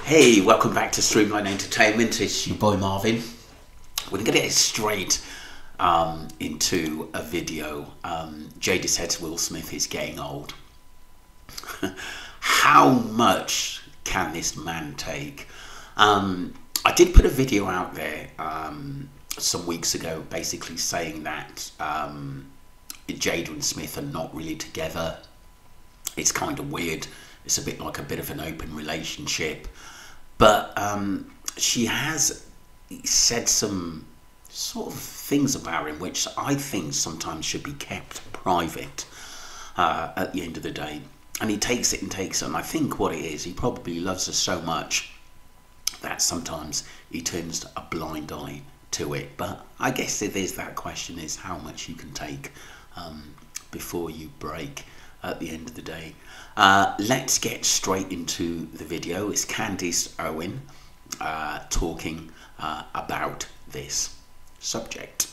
Hey, welcome back to Streamline Entertainment. It's your boy Marvin. We're going to get straight into a video. Jada said Will Smith is getting old. How much can this man take? I did put a video out there some weeks ago basically saying that Jada and Smith are not really together. It's kind of weird. It's a bit like a bit of an open relationship. But she has said some sort of things about him which I think sometimes should be kept private at the end of the day. And he takes it and takes it. And I think what it is, he probably loves her so much that sometimes he turns a blind eye to it. But I guess it is that question is how much you can take before you break at the end of the day. Let's get straight into the video. It's Candace Owen talking about this subject.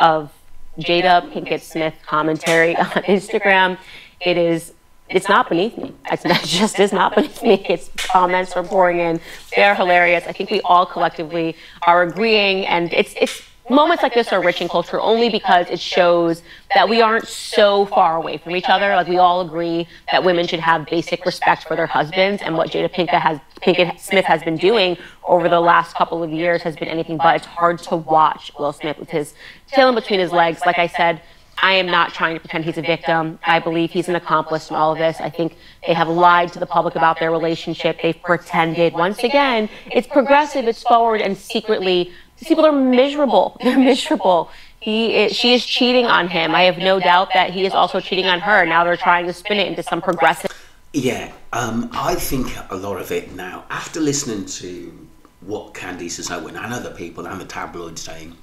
Of Jada Pinkett Smith commentary on Instagram, it's not beneath me. It just is not beneath me. It's comments are pouring in. They're hilarious. I think we all collectively are agreeing, and it's moments like this are rich in culture only because it shows that we aren't so far away from each other. Like, we all agree that women should have basic respect for their husbands, and what Jada Pinkett Smith has been doing over the last couple of years has been anything but. It's hard to watch Will Smith with his tail in between his legs. Like I said, I am not trying to pretend he's a victim. I believe he's an accomplice in all of this. I think they have lied to the public about their relationship. They've pretended. Once again, it's progressive, it's forward, and secretly, these people are miserable. They're miserable. She is cheating on him. I have no doubt that he is also cheating on her. Now they're trying to spin it into some progressive. Yeah, I think a lot of it now, after listening to what Candace Owen and other people and the tabloids saying,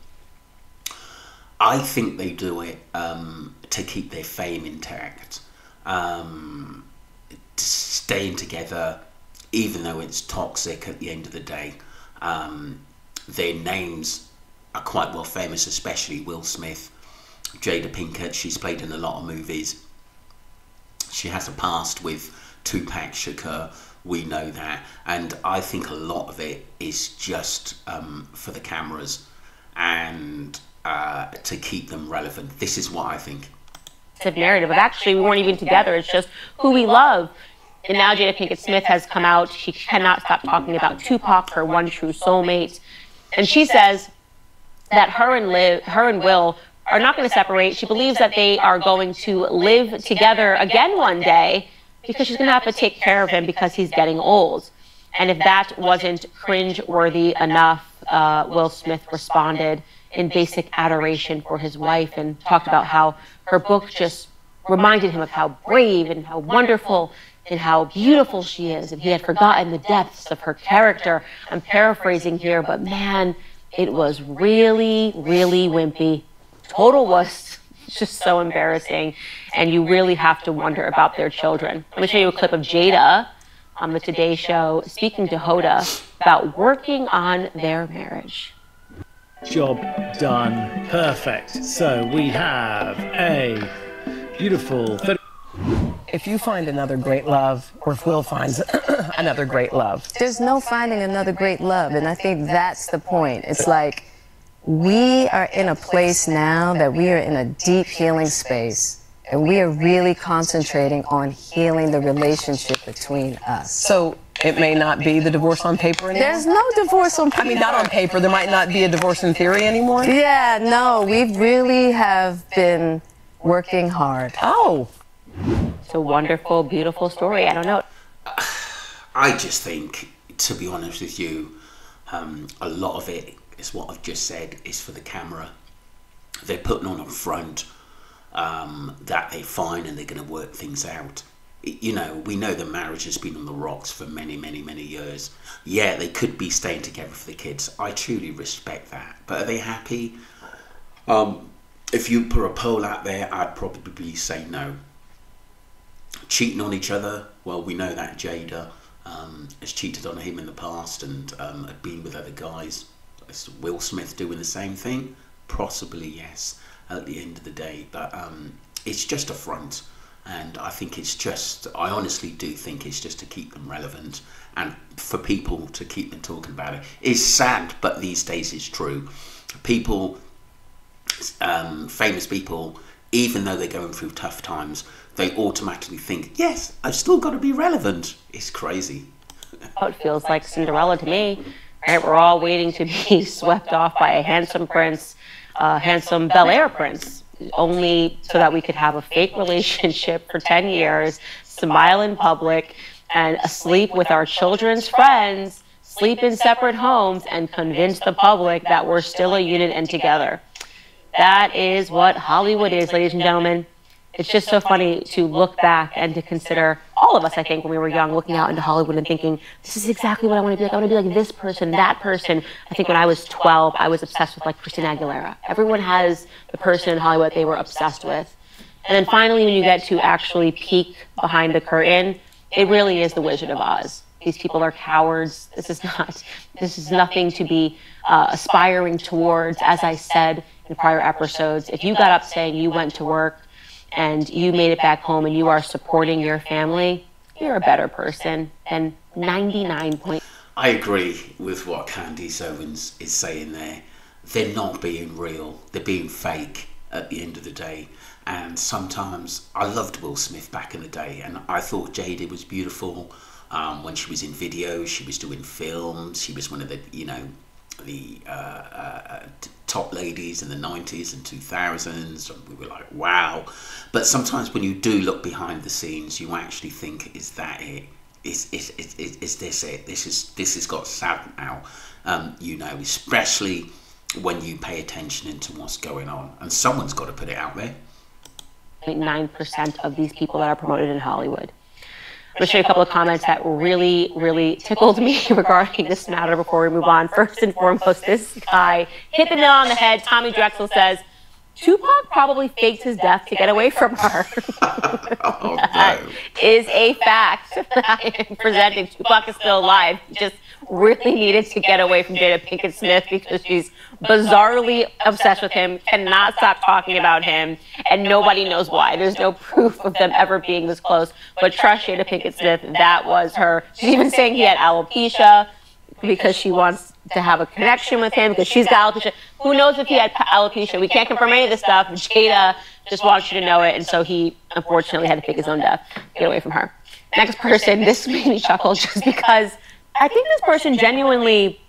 I think they do it to keep their fame intact, staying together, even though it's toxic at the end of the day. Their names are quite well famous, especially Will Smith. Jada Pinkett, she's played in a lot of movies. She has a past with Tupac Shakur, we know that. And I think a lot of it is just for the cameras and to keep them relevant. This is what I think. Narrative of actually we weren't even together, it's just who we love. And now Jada Pinkett Smith has come out. She cannot stop talking about Tupac, her one true soulmate. And she says that her and Will are not going to separate. She believes that they are going to live together again one day because she's going to have to take care of him because he's getting old. And if that wasn't cringe-worthy enough, Will Smith responded in basic adoration for his wife and talked about how her book just reminded him of how brave and how wonderful and how beautiful she is, and he had forgotten the depths of her character. I'm paraphrasing here, but man, it was really, really wimpy. Total wuss. It's just so embarrassing, and you really have to wonder about their children. Let me show you a clip of Jada on the Today Show speaking to Hoda about working on their marriage. Job done. Perfect. So we have a beautiful... If you find another great love, or if Will finds another great love. There's no finding another great love, and I think that's the point. It's like we are in a place now that we are in a deep healing space, and we are really concentrating on healing the relationship between us. So it may not be the divorce on paper anymore? There's no divorce on paper. I mean, not on paper. There might not be a divorce in theory anymore? Yeah, no, we really have been working hard. Oh. It's a wonderful, beautiful story. I don't know. I just think, to be honest with you, a lot of it is what I've just said is for the camera. They're putting on a front that they're fine and they're going to work things out. You know, we know the marriage has been on the rocks for many, many, many years. Yeah, they could be staying together for the kids. I truly respect that. But are they happy? If you put a poll out there, I'd probably say no. Cheating on each other, well, we know that Jada has cheated on him in the past and had been with other guys. Is Will Smith doing the same thing? Possibly, yes, at the end of the day. But it's just a front. And I think it's just, I honestly do think it's just to keep them relevant and for people to keep them talking about it. It's sad, but these days it's true. People, famous people, even though they're going through tough times, they automatically think, yes, I've still got to be relevant. It's crazy. It feels like Cinderella to me. Right? We're all waiting to be swept off by a handsome prince, handsome Bel Air prince, only so that we could have a fake relationship for 10 years, smile in public, and sleep with our children's friends, sleep in separate homes, and convince the public that we're still a unit and together. That is what Hollywood is, ladies and gentlemen. It's just so funny to look back and to consider, all of us, I think, when we were young, looking out into Hollywood and thinking, this is exactly what I want to be like. I want to be like this person, that person. I think when I was 12, I was obsessed with like Christina Aguilera. Everyone has the person in Hollywood they were obsessed with. And then finally, when you get to actually peek behind the curtain, it really is the Wizard of Oz. These people are cowards. This is nothing to be aspiring towards. As I said in prior episodes, if you got up saying you went to work and you made it back home and you are supporting your family, you're a better person than 99. I agree with what Candace Owens is saying there. They're not being real. They're being fake at the end of the day. And sometimes I loved Will Smith back in the day, and I thought Jada was beautiful when she was in videos, she was doing films, she was one of the, the top ladies in the 90s and 2000s, and we were like, wow. But sometimes when you do look behind the scenes, you actually think, is that it? Is this it? This has got sad now, especially when you pay attention into what's going on, and someone's got to put it out there. 9% of these people that are promoted in Hollywood. I'm going to show you a couple of comments that really, really tickled me regarding this matter before we move on. First and foremost, this guy hit the nail on the head. Tommy Drexel says, Tupac probably faked his death to get away from her. That is a fact that I am presenting. Tupac is still alive. He just really needed to get away from Jada Pinkett Smith because she's bizarrely obsessed with him, cannot stop talking about him, and nobody knows why. There's no proof of them ever being this close. But trust Jada Pinkett Smith, that was her. She's even saying he had alopecia because she wants to have a connection with him because she's got alopecia. Who knows if he had alopecia? We can't confirm any of this stuff. Jada just wants you to know it, and so he unfortunately had to fake his own death to get away from her. Next person, this made me chuckle just because I think this person genuinely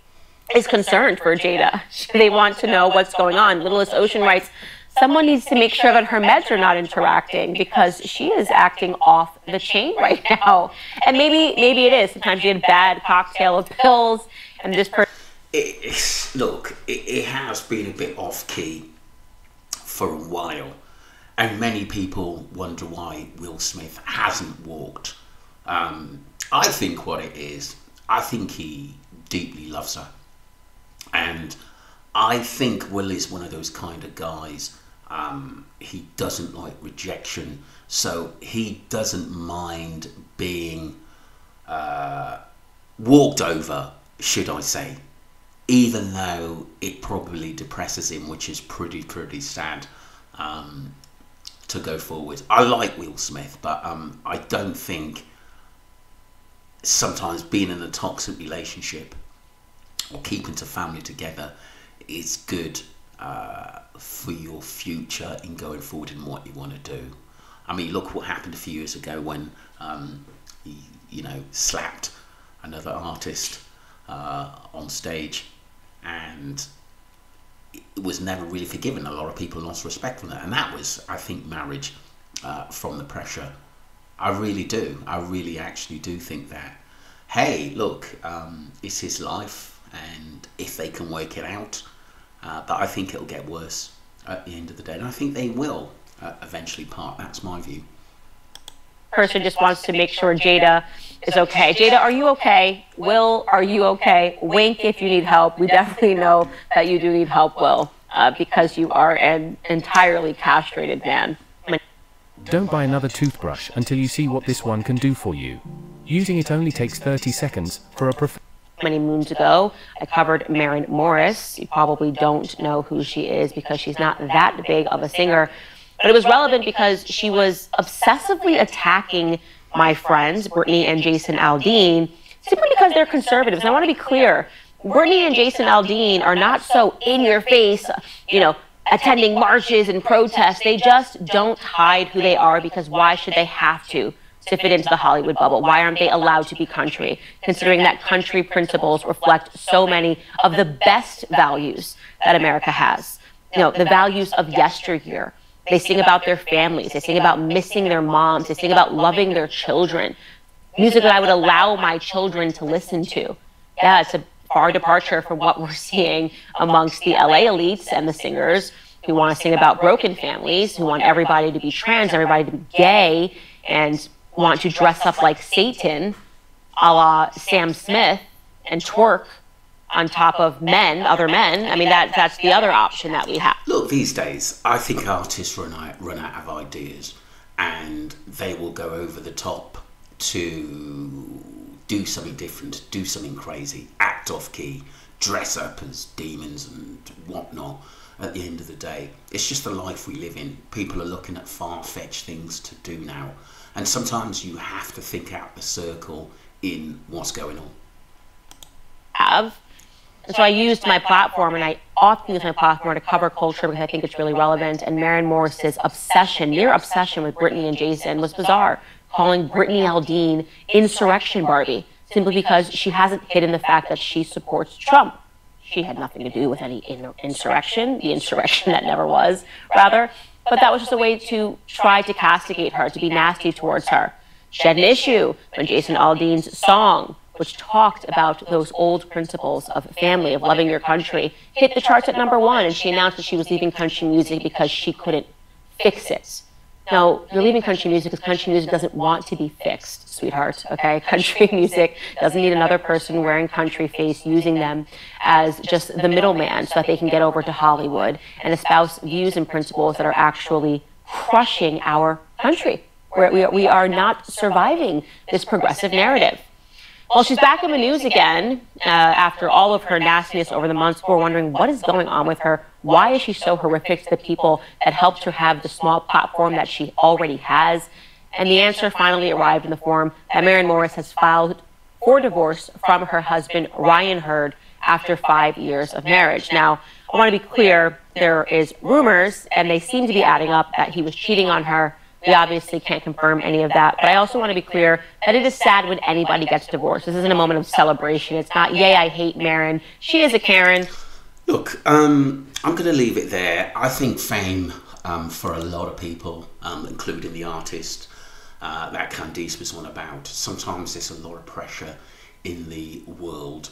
is concerned for Jada. They want to know what's going on. Littlest Ocean writes, someone needs to make sure that her meds are not interacting because she is acting off the chain right now. And maybe it is. Sometimes you get a bad cocktail of pills, and this person... It has been a bit off-key for a while, and many people wonder why Will Smith hasn't walked. I think what it is, I think he deeply loves her, and I think Will is one of those kind of guys. He doesn't like rejection, so he doesn't mind being walked over, should I say, even though it probably depresses him, which is pretty sad to go forward. I like Will Smith, but I don't think sometimes being in a toxic relationship or keeping the family together is good for your future in going forward in what you want to do. I mean, look what happened a few years ago when he, slapped another artist on stage, and it was never really forgiven. A lot of people lost respect from that, and that was, I think, marriage from the pressure. I really do. I really actually do think that, hey, look, it's his life, and if they can work it out, but I think it'll get worse at the end of the day, and I think they will eventually part. That's my view. Person just wants to make sure Jada is okay. Jada, are you okay? Will, are you okay? Wink if you need help. We definitely know that you do need help, Will, because you are an entirely castrated man. Don't buy another toothbrush until you see what this one can do for you. Using it only takes 30 seconds for a Many moons ago, I covered Maren Morris. You probably don't know who she is because she's not that big of a singer. But it was relevant because she was obsessively attacking my friends, Brittany and Jason Aldean, simply because they're conservatives. And I want to be clear, Brittany and Jason Aldean are not so in your face, you know, attending marches and protests. They just don't hide who they are, because why should they have to fit into the Hollywood bubble? Why aren't they allowed to be country, considering that country principles reflect so many of the best values that America has? You know, the values of yesteryear. They sing about their families. They sing about missing their moms. They sing about loving their children. Music that I would allow my children to listen to. Yeah, it's a far departure from what we're seeing amongst the LA elites and the singers who want to sing about broken families, who want everybody to be trans, everybody to be gay, and want to dress up like Satan, a la Sam Smith, and twerk on top of men, other men. I mean, that's the other option that we have. Look, these days, I think artists run out of ideas, and they will go over the top to do something different, do something crazy, act off key, dress up as demons and whatnot. At the end of the day, it's just the life we live in. People are looking at far-fetched things to do now, and sometimes you have to think out the circle in what's going on. And so I used my platform, and I often use my platform to cover culture because I think it's really relevant. And Maren Morris's obsession, near obsession with Brittany and Jason was bizarre, calling Brittany Aldean Insurrection Barbie, simply because she hasn't hidden the fact that she supports Trump. She had nothing to do with any insurrection, the insurrection that never was, rather. But that was just a way to try to castigate her, to be nasty towards her. She had an issue when Jason Aldean's song, which talked about those old principles of family, of loving your country, hit the charts at #1, and she announced that she was leaving country music because she couldn't fix it. No, you're leaving country music because country music doesn't want to be fixed, sweetheart, okay? Country music doesn't need another person wearing country face, using them as just the middleman so that they can get over to Hollywood and espouse views and principles that are actually crushing our country. We are not surviving this progressive narrative. Well, she's back in the news again after all of her nastiness over the months. We're wondering what is going on with her. Why is she so horrific to the people that helped her have the small platform that she already has? And the answer finally arrived in the form that Maren Morris has filed for divorce from her husband, Ryan Hurd, after 5 years of marriage. Now, I want to be clear, there is rumors, and they seem to be adding up, that he was cheating on her. We obviously can't confirm any of that, but I also want to be clear that it is sad when anybody gets divorced. This isn't a moment of celebration. It's not, yay, I hate Maren. She is a Karen. Look, I'm going to leave it there. I think fame, for a lot of people, including the artist that Candice was on about, sometimes there's a lot of pressure in the world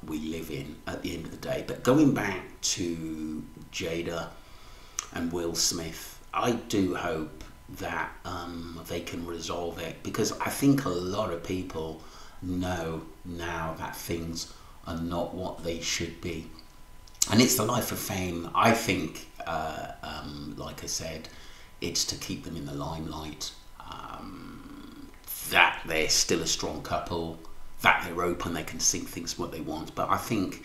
we live in at the end of the day. But going back to Jada and Will Smith, I do hope that they can resolve it, because I think a lot of people know now that things are not what they should be, and it's the life of fame. I think like I said, it's to keep them in the limelight, that they're still a strong couple, that they're open, they can sing things what they want. But I think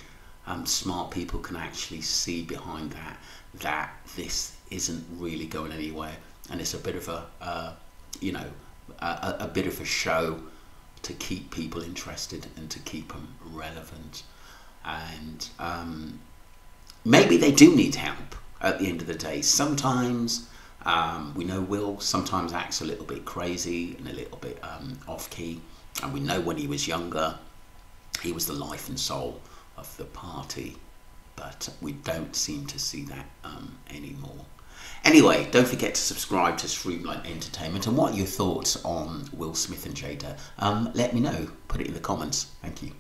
smart people can actually see behind that this isn't really going anywhere. And it's a bit of a bit of a show to keep people interested and to keep them relevant. And maybe they do need help at the end of the day. Sometimes we know Will sometimes acts a little bit crazy and a little bit off key. And we know when he was younger, he was the life and soul of the party. But we don't seem to see that anymore. Anyway, don't forget to subscribe to Streamline Entertainment. And what are your thoughts on Will Smith and Jada? Let me know. Put it in the comments. Thank you.